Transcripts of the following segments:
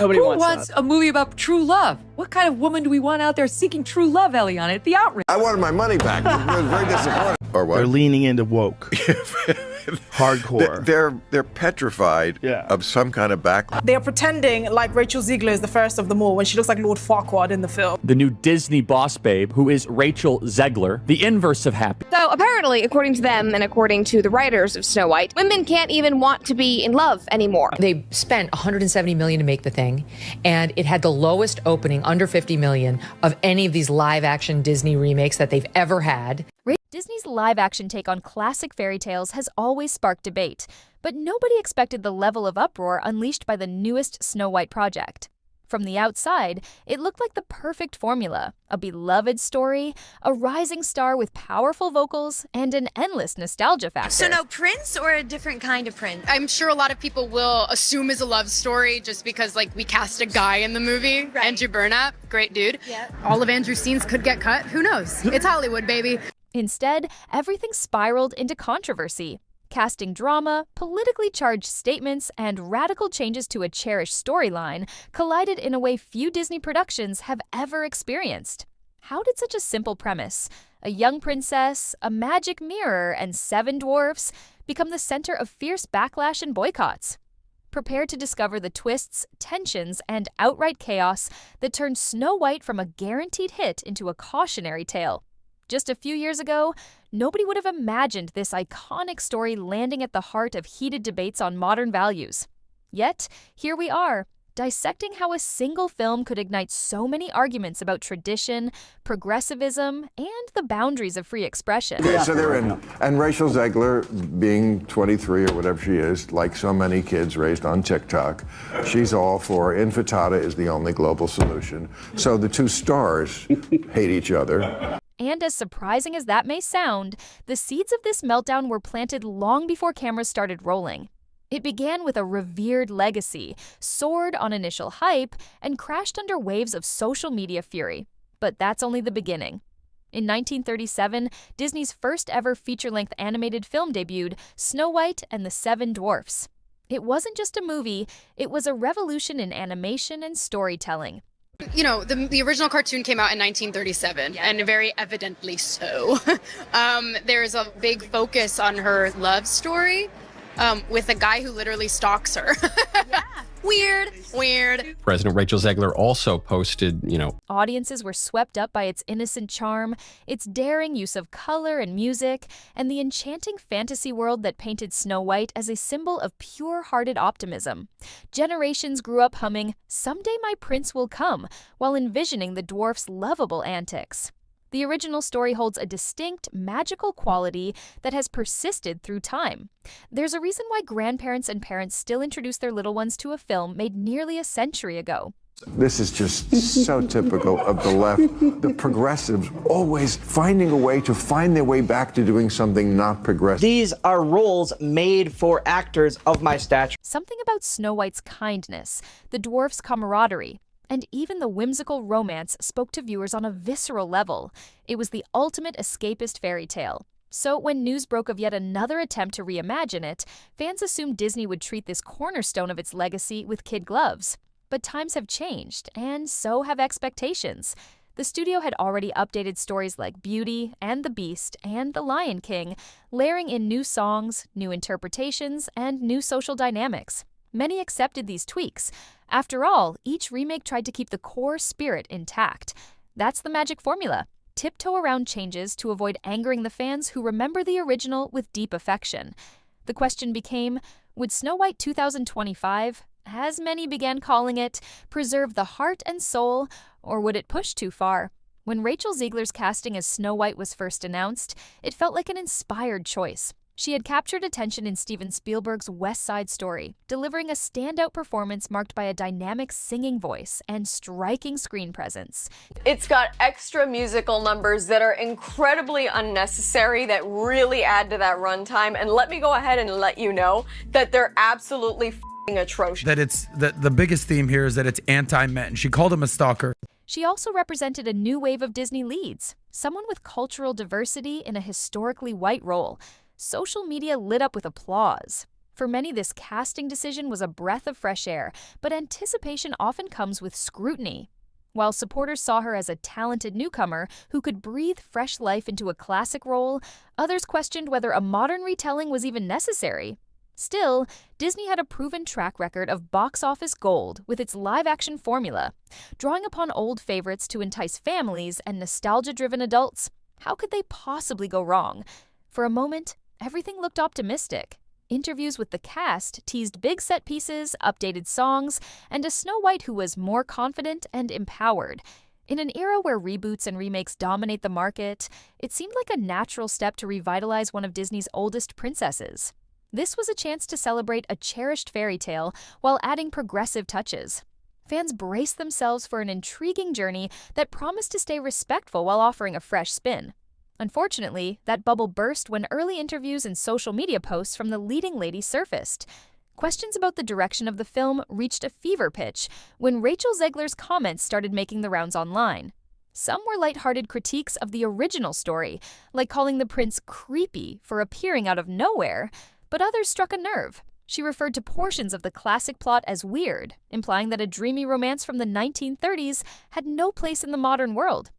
Nobody Who wants wants that. a movie about true love? What kind of woman do we want out there seeking true love, Eliana, at the outrage? I wanted my money back. I was very disappointed. Or what? They're leaning into woke. Hardcore. They're petrified of some kind of backlash. They are pretending like Rachel Zegler is the first of them all when she looks like Lord Farquaad in the film. The new Disney boss babe, who is Rachel Zegler, the inverse of happy. So apparently, according to them and according to the writers of Snow White, women can't even want to be in love anymore. They spent $170 million to make the thing, and it had the lowest opening, under $50 million, of any of these live-action Disney remakes that they've ever had. Disney's live-action take on classic fairy tales has always sparked debate, but nobody expected the level of uproar unleashed by the newest Snow White project. From the outside, it looked like the perfect formula: a beloved story, a rising star with powerful vocals, and an endless nostalgia factor. So no prince or a different kind of prince? I'm sure a lot of people will assume it's a love story just because, like, we cast a guy in the movie. Right. Andrew Burnap, great dude. Yeah. All of Andrew's scenes could get cut. Who knows? It's Hollywood, baby. Instead, everything spiraled into controversy. Casting drama, politically charged statements, and radical changes to a cherished storyline collided in a way few Disney productions have ever experienced. How did such a simple premise, a young princess, a magic mirror, and 7 dwarfs, become the center of fierce backlash and boycotts? Prepare to discover the twists, tensions, and outright chaos that turned Snow White from a guaranteed hit into a cautionary tale. Just a few years ago, nobody would have imagined this iconic story landing at the heart of heated debates on modern values. Yet, here we are, dissecting how a single film could ignite so many arguments about tradition, progressivism, and the boundaries of free expression. Okay, so they're in. And Rachel Zegler, being 23 or whatever she is, like so many kids raised on TikTok, she's all for infantata is the only global solution. So the two stars hate each other. And as surprising as that may sound, the seeds of this meltdown were planted long before cameras started rolling. It began with a revered legacy, soared on initial hype, and crashed under waves of social media fury. But that's only the beginning. In 1937, Disney's first ever feature-length animated film debuted, Snow White and the 7 Dwarfs. It wasn't just a movie, it was a revolution in animation and storytelling. You know, the original cartoon came out in 1937, and very evidently so. There's a big focus on her love story with a guy who literally stalks her. Yeah. Weird. President Rachel Zegler also posted, Audiences were swept up by its innocent charm, its daring use of color and music, and the enchanting fantasy world that painted Snow White as a symbol of pure-hearted optimism. Generations grew up humming, "Someday my prince will come," while envisioning the dwarfs' lovable antics. The original story holds a distinct, magical quality that has persisted through time. There's a reason why grandparents and parents still introduce their little ones to a film made nearly a century ago. This is just so typical of the left. The progressives always finding a way to find their way back to doing something not progressive. These are roles made for actors of my stature. Something about Snow White's kindness, the dwarfs' camaraderie, and even the whimsical romance spoke to viewers on a visceral level. It was the ultimate escapist fairy tale. So when news broke of yet another attempt to reimagine it, fans assumed Disney would treat this cornerstone of its legacy with kid gloves. But times have changed, and so have expectations. The studio had already updated stories like Beauty and the Beast and The Lion King, layering in new songs, new interpretations, and new social dynamics. Many accepted these tweaks. After all, each remake tried to keep the core spirit intact. That's the magic formula. Tiptoe around changes to avoid angering the fans who remember the original with deep affection. The question became, would Snow White 2025, as many began calling it, preserve the heart and soul, or would it push too far? When Rachel Zegler's casting as Snow White was first announced, it felt like an inspired choice. She had captured attention in Steven Spielberg's West Side Story, delivering a standout performance marked by a dynamic singing voice and striking screen presence. It's got extra musical numbers that are incredibly unnecessary that really add to that runtime, and let me go ahead and let you know that they're absolutely f***ing atrocious. That it's the biggest theme here is that it's anti-men. She called him a stalker. She also represented a new wave of Disney leads, someone with cultural diversity in a historically white role. Social media lit up with applause. For many, this casting decision was a breath of fresh air, but anticipation often comes with scrutiny. While supporters saw her as a talented newcomer who could breathe fresh life into a classic role, others questioned whether a modern retelling was even necessary. Still, Disney had a proven track record of box office gold with its live-action formula. Drawing upon old favorites to entice families and nostalgia-driven adults, how could they possibly go wrong? For a moment, everything looked optimistic. Interviews with the cast teased big set pieces, updated songs, and a Snow White who was more confident and empowered. In an era where reboots and remakes dominate the market, it seemed like a natural step to revitalize one of Disney's oldest princesses. This was a chance to celebrate a cherished fairy tale while adding progressive touches. Fans braced themselves for an intriguing journey that promised to stay respectful while offering a fresh spin. Unfortunately, that bubble burst when early interviews and social media posts from the leading lady surfaced. Questions about the direction of the film reached a fever pitch when Rachel Zegler's comments started making the rounds online. Some were lighthearted critiques of the original story, like calling the prince creepy for appearing out of nowhere, but others struck a nerve. She referred to portions of the classic plot as weird, implying that a dreamy romance from the 1930s had no place in the modern world.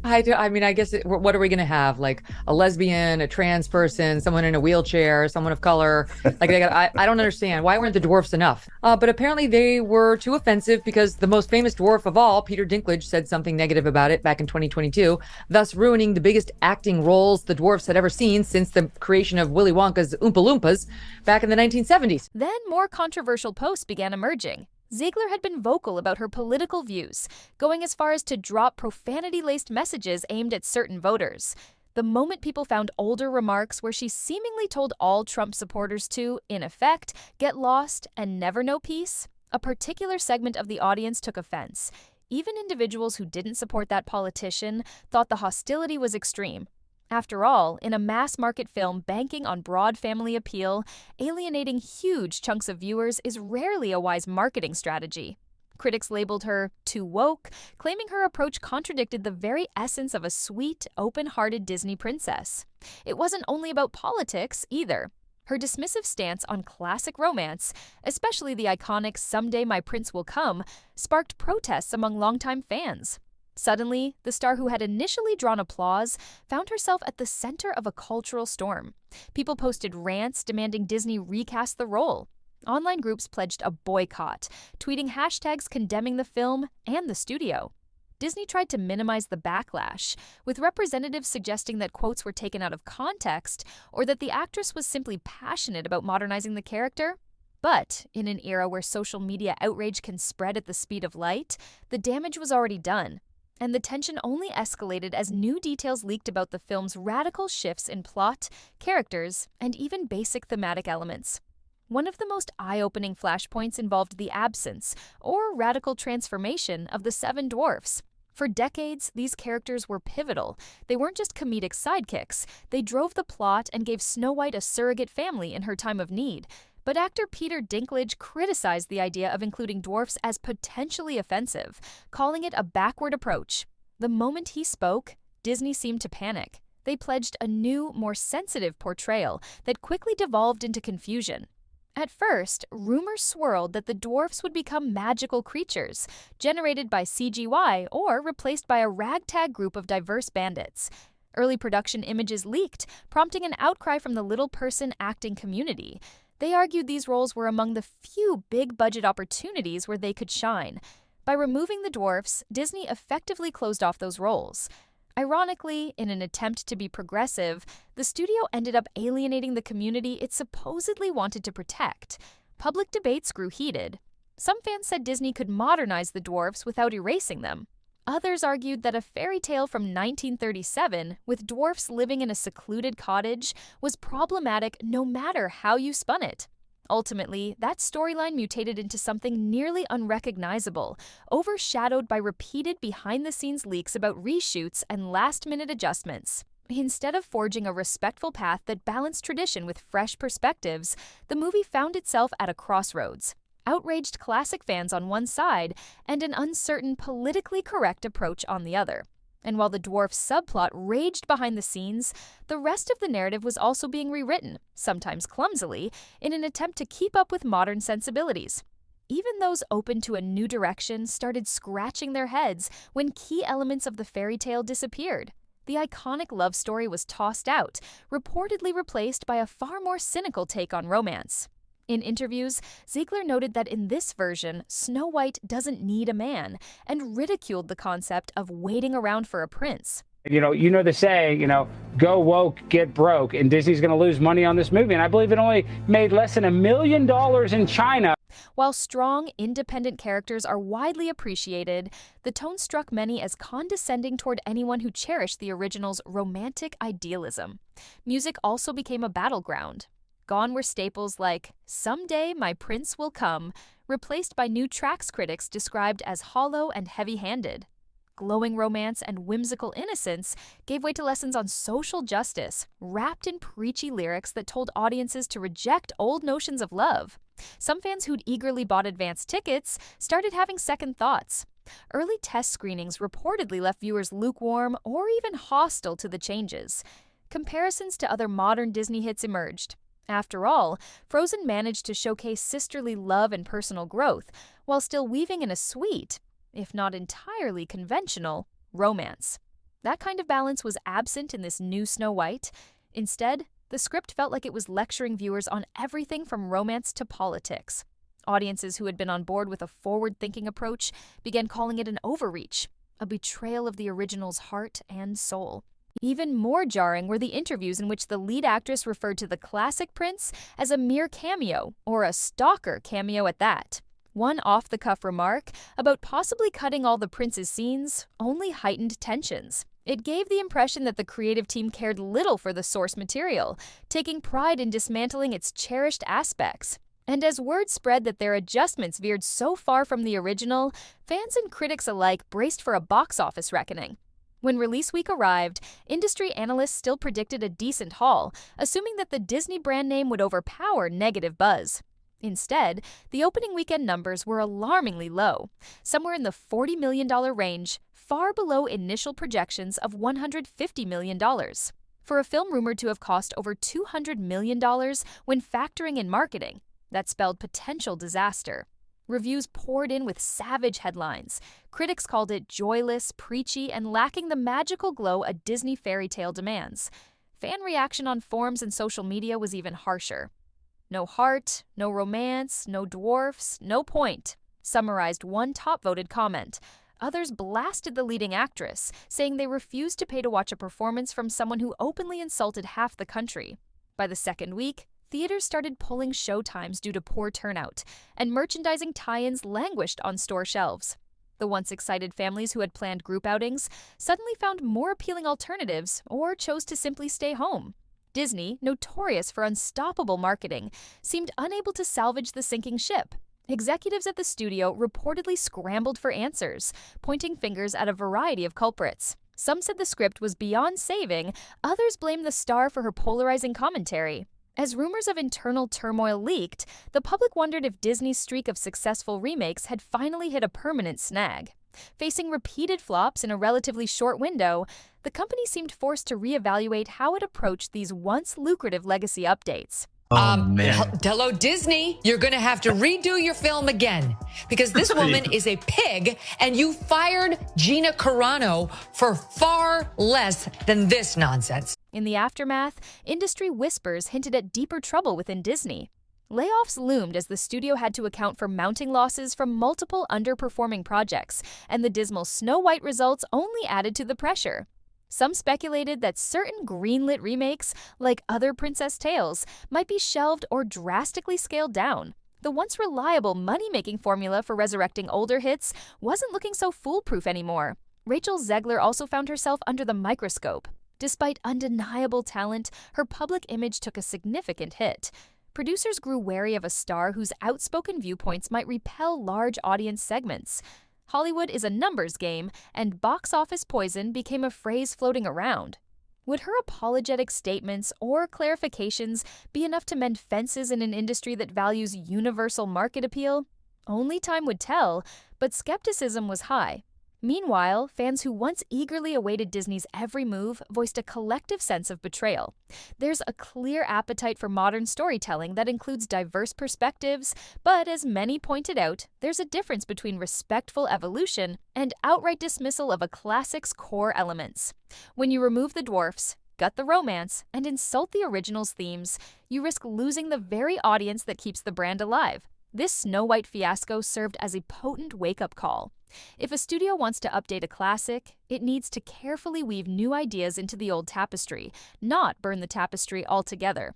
I mean, I guess, what are we going to have? Like a lesbian, a trans person, someone in a wheelchair, someone of color? Like, I don't understand. Why weren't the dwarfs enough? But apparently they were too offensive because the most famous dwarf of all, Peter Dinklage, said something negative about it back in 2022, thus ruining the biggest acting roles the dwarfs had ever seen since the creation of Willy Wonka's Oompa Loompas back in the 1970s. Then more controversial posts began emerging. Zegler had been vocal about her political views, going as far as to drop profanity-laced messages aimed at certain voters. The moment people found older remarks where she seemingly told all Trump supporters to, in effect, get lost and never know peace, a particular segment of the audience took offense. Even individuals who didn't support that politician thought the hostility was extreme. After all, in a mass-market film banking on broad family appeal, alienating huge chunks of viewers is rarely a wise marketing strategy. Critics labeled her too woke, claiming her approach contradicted the very essence of a sweet, open-hearted Disney princess. It wasn't only about politics, either. Her dismissive stance on classic romance, especially the iconic "Someday My Prince Will Come," sparked protests among longtime fans. Suddenly, the star who had initially drawn applause found herself at the center of a cultural storm. People posted rants demanding Disney recast the role. Online groups pledged a boycott, tweeting hashtags condemning the film and the studio. Disney tried to minimize the backlash, with representatives suggesting that quotes were taken out of context or that the actress was simply passionate about modernizing the character. But in an era where social media outrage can spread at the speed of light, the damage was already done. And the tension only escalated as new details leaked about the film's radical shifts in plot, characters, and even basic thematic elements. One of the most eye-opening flashpoints involved the absence, or radical transformation, of the seven dwarfs. For decades, these characters were pivotal. They weren't just comedic sidekicks. They drove the plot and gave Snow White a surrogate family in her time of need. But actor Peter Dinklage criticized the idea of including dwarfs as potentially offensive, calling it a backward approach. The moment he spoke, Disney seemed to panic. They pledged a new, more sensitive portrayal that quickly devolved into confusion. At first, rumors swirled that the dwarfs would become magical creatures, generated by CGI or replaced by a ragtag group of diverse bandits. Early production images leaked, prompting an outcry from the little person acting community. They argued these roles were among the few big-budget opportunities where they could shine. By removing the dwarfs, Disney effectively closed off those roles. Ironically, in an attempt to be progressive, the studio ended up alienating the community it supposedly wanted to protect. Public debates grew heated. Some fans said Disney could modernize the dwarfs without erasing them. Others argued that a fairy tale from 1937, with dwarfs living in a secluded cottage, was problematic no matter how you spun it. Ultimately, that storyline mutated into something nearly unrecognizable, overshadowed by repeated behind-the-scenes leaks about reshoots and last-minute adjustments. Instead of forging a respectful path that balanced tradition with fresh perspectives, the movie found itself at a crossroads. Outraged classic fans on one side and an uncertain, politically correct approach on the other. And while the dwarf subplot raged behind the scenes, the rest of the narrative was also being rewritten, sometimes clumsily, in an attempt to keep up with modern sensibilities. Even those open to a new direction started scratching their heads when key elements of the fairy tale disappeared. The iconic love story was tossed out, reportedly replaced by a far more cynical take on romance. In interviews, Zegler noted that in this version, Snow White doesn't need a man, and ridiculed the concept of waiting around for a prince. You know the saying, go woke, get broke, and Disney's going to lose money on this movie. And I believe it only made less than $1 million in China. While strong, independent characters are widely appreciated, the tone struck many as condescending toward anyone who cherished the original's romantic idealism. Music also became a battleground. Gone were staples like "Someday My Prince Will Come," replaced by new tracks critics described as hollow and heavy-handed. Glowing romance and whimsical innocence gave way to lessons on social justice, wrapped in preachy lyrics that told audiences to reject old notions of love. Some fans who'd eagerly bought advance tickets started having second thoughts. Early test screenings reportedly left viewers lukewarm or even hostile to the changes. Comparisons to other modern Disney hits emerged. After all, Frozen managed to showcase sisterly love and personal growth, while still weaving in a sweet, if not entirely conventional, romance. That kind of balance was absent in this new Snow White. Instead, the script felt like it was lecturing viewers on everything from romance to politics. Audiences who had been on board with a forward-thinking approach began calling it an overreach, a betrayal of the original's heart and soul. Even more jarring were the interviews in which the lead actress referred to the classic prince as a mere cameo, or a stalker cameo at that. One off-the-cuff remark about possibly cutting all the prince's scenes only heightened tensions. It gave the impression that the creative team cared little for the source material, taking pride in dismantling its cherished aspects. And as word spread that their adjustments veered so far from the original, fans and critics alike braced for a box office reckoning. When release week arrived, industry analysts still predicted a decent haul, assuming that the Disney brand name would overpower negative buzz. Instead, the opening weekend numbers were alarmingly low, somewhere in the $40 million range, far below initial projections of $150 million. For a film rumored to have cost over $200 million when factoring in marketing, that spelled potential disaster. Reviews poured in with savage headlines. Critics called it joyless, preachy, and lacking the magical glow a Disney fairy tale demands. Fan reaction on forums and social media was even harsher. No heart, no romance, no dwarfs, no point, summarized one top-voted comment. Others blasted the leading actress, saying they refused to pay to watch a performance from someone who openly insulted half the country. By the second week, theaters started pulling show times due to poor turnout, and merchandising tie-ins languished on store shelves. The once excited families who had planned group outings suddenly found more appealing alternatives or chose to simply stay home. Disney, notorious for unstoppable marketing, seemed unable to salvage the sinking ship. Executives at the studio reportedly scrambled for answers, pointing fingers at a variety of culprits. Some said the script was beyond saving, others blamed the star for her polarizing commentary. As rumors of internal turmoil leaked, the public wondered if Disney's streak of successful remakes had finally hit a permanent snag. Facing repeated flops in a relatively short window, the company seemed forced to reevaluate how it approached these once lucrative legacy updates. Hello, Disney. You're going to have to redo your film again because this woman is a pig and you fired Gina Carano for far less than this nonsense. In the aftermath, industry whispers hinted at deeper trouble within Disney. Layoffs loomed as the studio had to account for mounting losses from multiple underperforming projects, and the dismal Snow White results only added to the pressure. Some speculated that certain greenlit remakes, like other princess tales, might be shelved or drastically scaled down. The once reliable money-making formula for resurrecting older hits wasn't looking so foolproof anymore. Rachel Zegler also found herself under the microscope. Despite undeniable talent, her public image took a significant hit. Producers grew wary of a star whose outspoken viewpoints might repel large audience segments. Hollywood is a numbers game, and box office poison became a phrase floating around. Would her apologetic statements or clarifications be enough to mend fences in an industry that values universal market appeal? Only time would tell, but skepticism was high. Meanwhile, fans who once eagerly awaited Disney's every move voiced a collective sense of betrayal. There's a clear appetite for modern storytelling that includes diverse perspectives, but as many pointed out, there's a difference between respectful evolution and outright dismissal of a classic's core elements. When you remove the dwarfs, gut the romance, and insult the original's themes, you risk losing the very audience that keeps the brand alive. This Snow White fiasco served as a potent wake-up call. If a studio wants to update a classic, it needs to carefully weave new ideas into the old tapestry, not burn the tapestry altogether.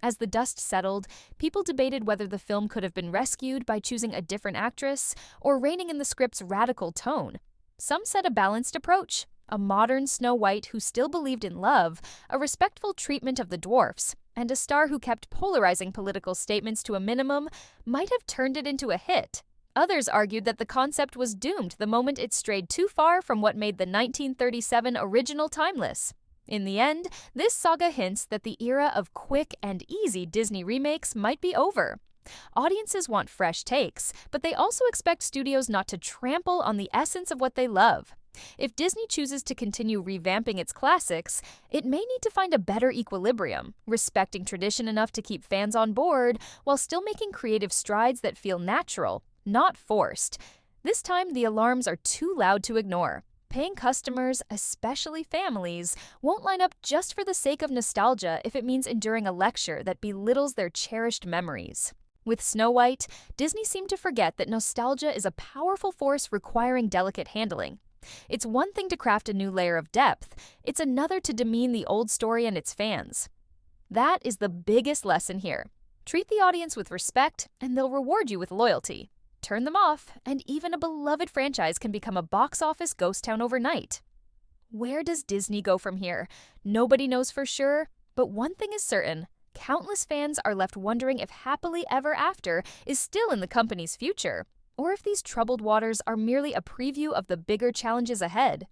As the dust settled, people debated whether the film could have been rescued by choosing a different actress or reining in the script's radical tone. Some said a balanced approach, a modern Snow White who still believed in love, a respectful treatment of the dwarfs, and a star who kept polarizing political statements to a minimum might have turned it into a hit. Others argued that the concept was doomed the moment it strayed too far from what made the 1937 original timeless. In the end, this saga hints that the era of quick and easy Disney remakes might be over. Audiences want fresh takes, but they also expect studios not to trample on the essence of what they love. If Disney chooses to continue revamping its classics, it may need to find a better equilibrium, respecting tradition enough to keep fans on board while still making creative strides that feel natural, not forced. This time, the alarms are too loud to ignore. Paying customers, especially families, won't line up just for the sake of nostalgia if it means enduring a lecture that belittles their cherished memories. With Snow White, Disney seemed to forget that nostalgia is a powerful force requiring delicate handling. It's one thing to craft a new layer of depth, it's another to demean the old story and its fans. That is the biggest lesson here. Treat the audience with respect, and they'll reward you with loyalty. Turn them off, and even a beloved franchise can become a box office ghost town overnight. Where does Disney go from here? Nobody knows for sure, but one thing is certain. Countless fans are left wondering if Happily Ever After is still in the company's future, or if these troubled waters are merely a preview of the bigger challenges ahead.